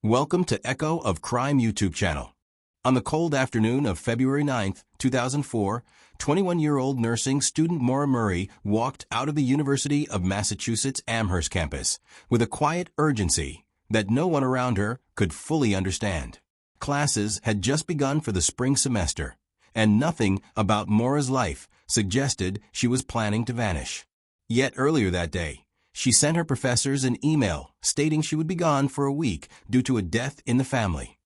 Welcome to Echo of Crime YouTube channel. On the cold afternoon of February 9, 2004, 21-year-old nursing student Maura Murray walked out of the University of Massachusetts Amherst campus with a quiet urgency that no one around her could fully understand. Classes had just begun for the spring semester, and nothing about Maura's life suggested she was planning to vanish. Yet earlier that day, she sent her professors an email stating she would be gone for a week due to a death in the family.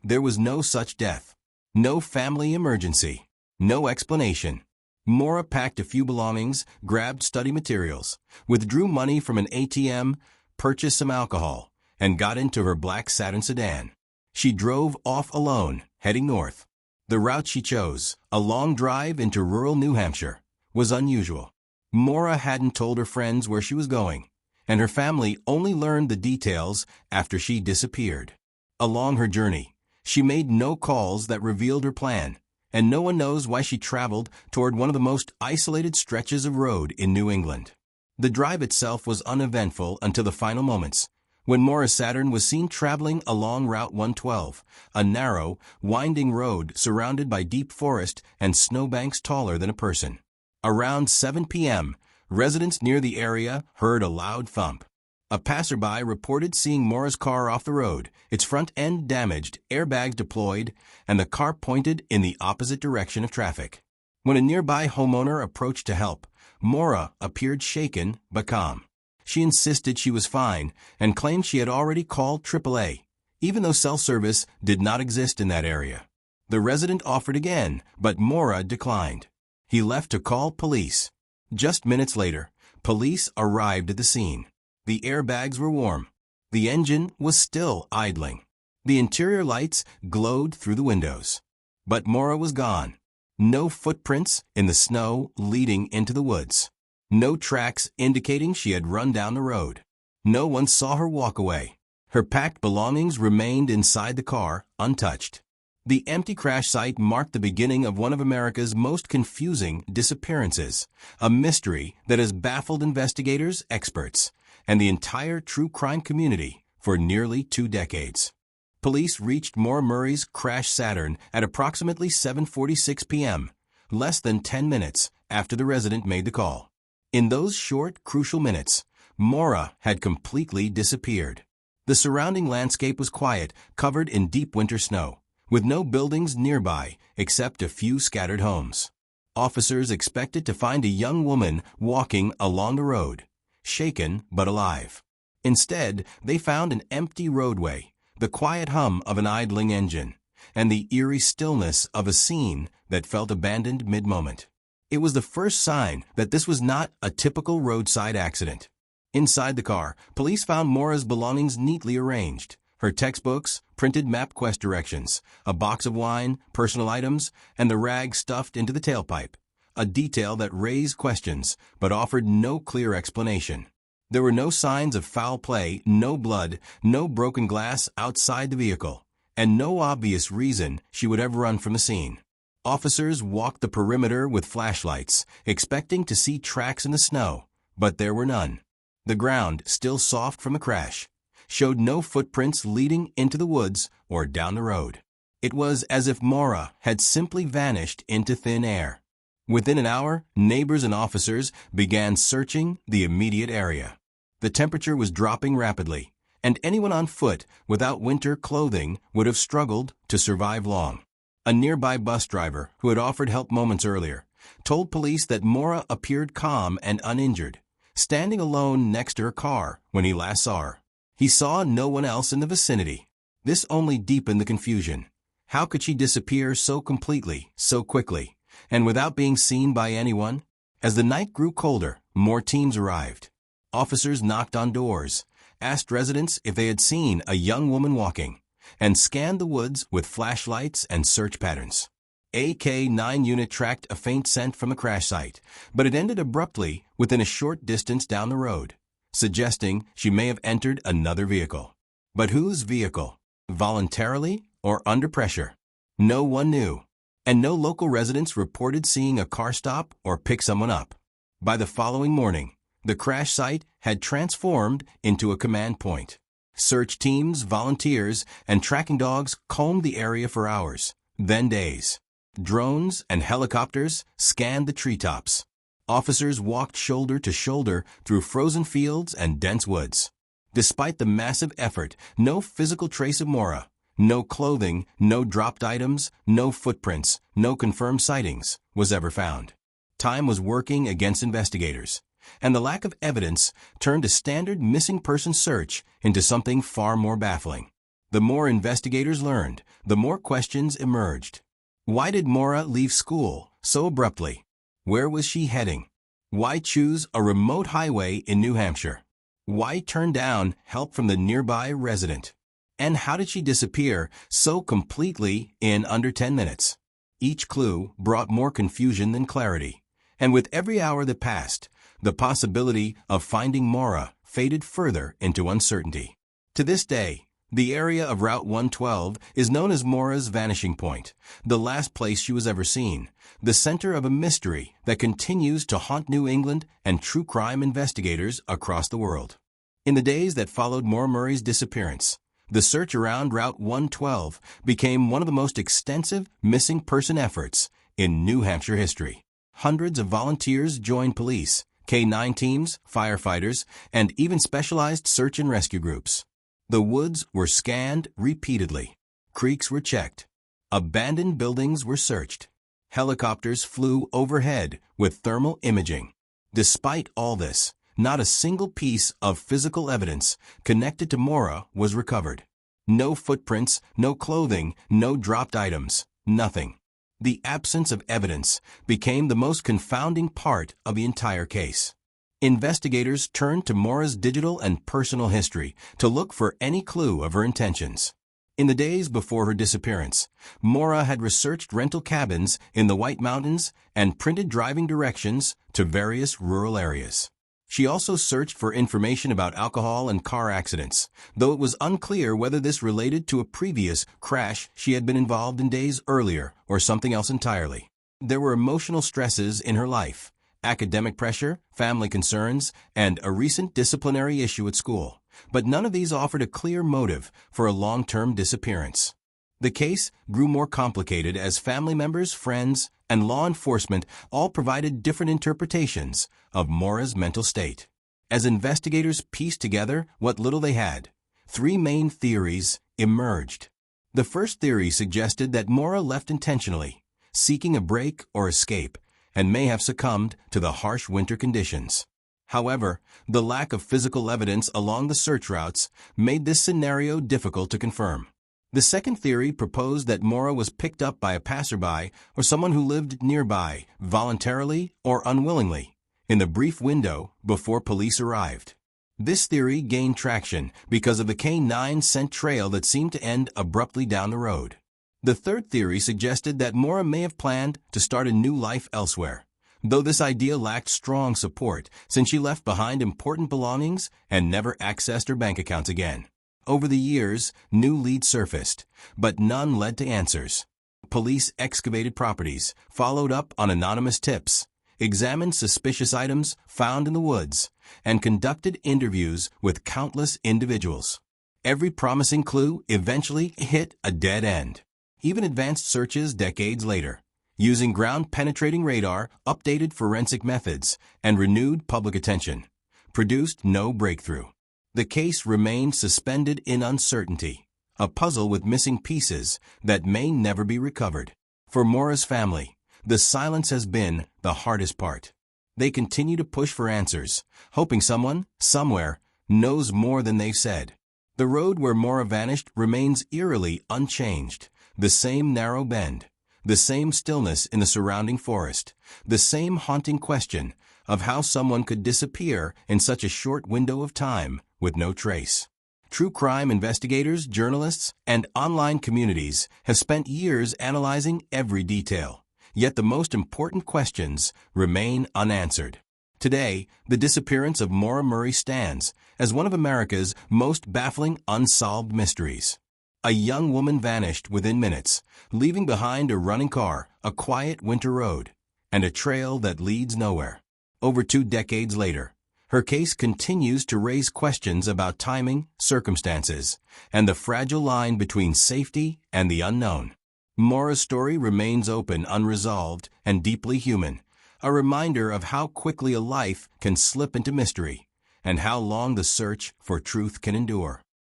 There was no such death, no family emergency, no explanation. Maura packed a few belongings, grabbed study materials, withdrew money from an ATM, purchased some alcohol, and got into her black Saturn sedan. She drove off alone, heading north. The route she chose, a long drive into rural New Hampshire, was unusual. Maura hadn't told her friends where she was going, and her family only learned the details after she disappeared. Along her journey, she made no calls that revealed her plan, and no one knows why she traveled toward one of the most isolated stretches of road in New England. The drive itself was uneventful until the final moments, when Maura's Saturn was seen traveling along Route 112, a narrow, winding road surrounded by deep forest and snowbanks taller than a person. Around 7 p.m., residents near the area heard a loud thump. A passerby reported seeing Maura's car off the road, its front end damaged, airbags deployed, and the car pointed in the opposite direction of traffic. When a nearby homeowner approached to help, Maura appeared shaken but calm. She insisted she was fine and claimed she had already called AAA, even though cell service did not exist in that area. The resident offered again, but Maura declined. He left to call police. Just minutes later, police arrived at the scene. The airbags were warm. The engine was still idling. The interior lights glowed through the windows. But Maura was gone. No footprints in the snow leading into the woods. No tracks indicating she had run down the road. No one saw her walk away. Her packed belongings remained inside the car, untouched. The empty crash site marked the beginning of one of America's most confusing disappearances, a mystery that has baffled investigators, experts, and the entire true crime community for nearly 2 decades. Police reached Maura Murray's crashed Saturn at approximately 7:46 p.m., less than 10 minutes after the resident made the call. In those short, crucial minutes, Maura had completely disappeared. The surrounding landscape was quiet, covered in deep winter snow, with no buildings nearby except a few scattered homes. Officers expected to find a young woman walking along the road, shaken but alive. Instead, they found an empty roadway, the quiet hum of an idling engine, and the eerie stillness of a scene that felt abandoned mid-moment. It was the first sign that this was not a typical roadside accident. Inside the car, police found Maura's belongings neatly arranged. Her textbooks, printed MapQuest directions, a box of wine, personal items, and the rag stuffed into the tailpipe, a detail that raised questions but offered no clear explanation. There were no signs of foul play, no blood, no broken glass outside the vehicle, and no obvious reason she would have run from the scene. Officers walked the perimeter with flashlights, expecting to see tracks in the snow, but there were none. The ground, still soft from the crash, showed no footprints leading into the woods or down the road. It was as if Maura had simply vanished into thin air. Within an hour, neighbors and officers began searching the immediate area. The temperature was dropping rapidly, and anyone on foot without winter clothing would have struggled to survive long. A nearby bus driver, who had offered help moments earlier, told police that Maura appeared calm and uninjured, standing alone next to her car when he last saw her. He saw no one else in the vicinity. This only deepened the confusion. How could she disappear so completely, so quickly, and without being seen by anyone? As the night grew colder, more teams arrived. Officers knocked on doors, asked residents if they had seen a young woman walking, and scanned the woods with flashlights and search patterns. A K-9 unit tracked a faint scent from the crash site, but it ended abruptly within a short distance down the road, suggesting she may have entered another vehicle. But whose vehicle? Voluntarily or under pressure? No one knew, and no local residents reported seeing a car stop or pick someone up. By the following morning, the crash site had transformed into a command point. Search teams, volunteers, and tracking dogs combed the area for hours, then days. Drones and helicopters scanned the treetops. Officers walked shoulder to shoulder through frozen fields and dense woods. Despite the massive effort, no physical trace of Maura, no clothing, no dropped items, no footprints, no confirmed sightings was ever found. Time was working against investigators, and the lack of evidence turned a standard missing person search into something far more baffling. The more investigators learned, the more questions emerged. Why did Maura leave school so abruptly? Where was she heading? Why choose a remote highway in New Hampshire? Why turn down help from the nearby resident? And how did she disappear so completely in under 10 minutes? Each clue brought more confusion than clarity, and with every hour that passed, the possibility of finding Maura faded further into uncertainty. To this day, the area of Route 112 is known as Maura's vanishing point, the last place she was ever seen, the center of a mystery that continues to haunt New England and true crime investigators across the world. In the days that followed Maura Murray's disappearance, the search around Route 112 became one of the most extensive missing person efforts in New Hampshire history. Hundreds of volunteers joined police, K-9 teams, firefighters, and even specialized search and rescue groups. The woods were scanned repeatedly. Creeks were checked. Abandoned buildings were searched. Helicopters flew overhead with thermal imaging. Despite all this, not a single piece of physical evidence connected to Maura was recovered. No footprints, no clothing, no dropped items, nothing. The absence of evidence became the most confounding part of the entire case. Investigators turned to Maura's digital and personal history to look for any clue of her intentions. In the days before her disappearance, Maura had researched rental cabins in the White Mountains and printed driving directions to various rural areas. She also searched for information about alcohol and car accidents, though it was unclear whether this related to a previous crash she had been involved in days earlier or something else entirely. There were emotional stresses in her life, academic pressure, family concerns, and a recent disciplinary issue at school, but none of these offered a clear motive for a long-term disappearance. The case grew more complicated as family members, friends, and law enforcement all provided different interpretations of Maura's mental state. As investigators pieced together what little they had, three main theories emerged. The first theory suggested that Maura left intentionally, seeking a break or escape, and may have succumbed to the harsh winter conditions. However, the lack of physical evidence along the search routes made this scenario difficult to confirm. The second theory proposed that Maura was picked up by a passerby or someone who lived nearby, voluntarily or unwillingly, in the brief window before police arrived. This theory gained traction because of the K-9 scent trail that seemed to end abruptly down the road. The third theory suggested that Maura may have planned to start a new life elsewhere, though this idea lacked strong support since she left behind important belongings and never accessed her bank accounts again. Over the years, new leads surfaced, but none led to answers. Police excavated properties, followed up on anonymous tips, examined suspicious items found in the woods, and conducted interviews with countless individuals. Every promising clue eventually hit a dead end. Even advanced searches decades later, using ground-penetrating radar, updated forensic methods, and renewed public attention, produced no breakthrough. The case remained suspended in uncertainty, a puzzle with missing pieces that may never be recovered. For Maura's family, the silence has been the hardest part. They continue to push for answers, hoping someone, somewhere, knows more than they've said. The road where Maura vanished remains eerily unchanged. The same narrow bend, the same stillness in the surrounding forest, the same haunting question of how someone could disappear in such a short window of time with no trace. True crime investigators, journalists, and online communities have spent years analyzing every detail, yet the most important questions remain unanswered. Today, the disappearance of Maura Murray stands as one of America's most baffling unsolved mysteries. A young woman vanished within minutes, leaving behind a running car, a quiet winter road, and a trail that leads nowhere. Over 2 decades later, Her case continues to raise questions about timing, circumstances, and the fragile line between safety and the unknown. Maura's story remains open, unresolved, and deeply human, a reminder of how quickly a life can slip into mystery and how long the search for truth can endure.